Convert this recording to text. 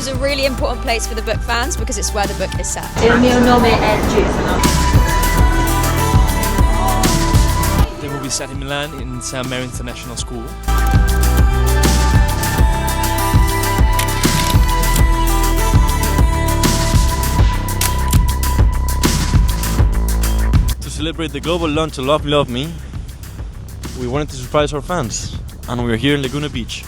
was a really important place for the book fans because it's where the book is set. Il mio nome è Giuliano. The movie is set in Milan in St. Mary International School. To celebrate the global launch of Love Me, Love Me, we wanted to surprise our fans, and we are here in Laguna Beach.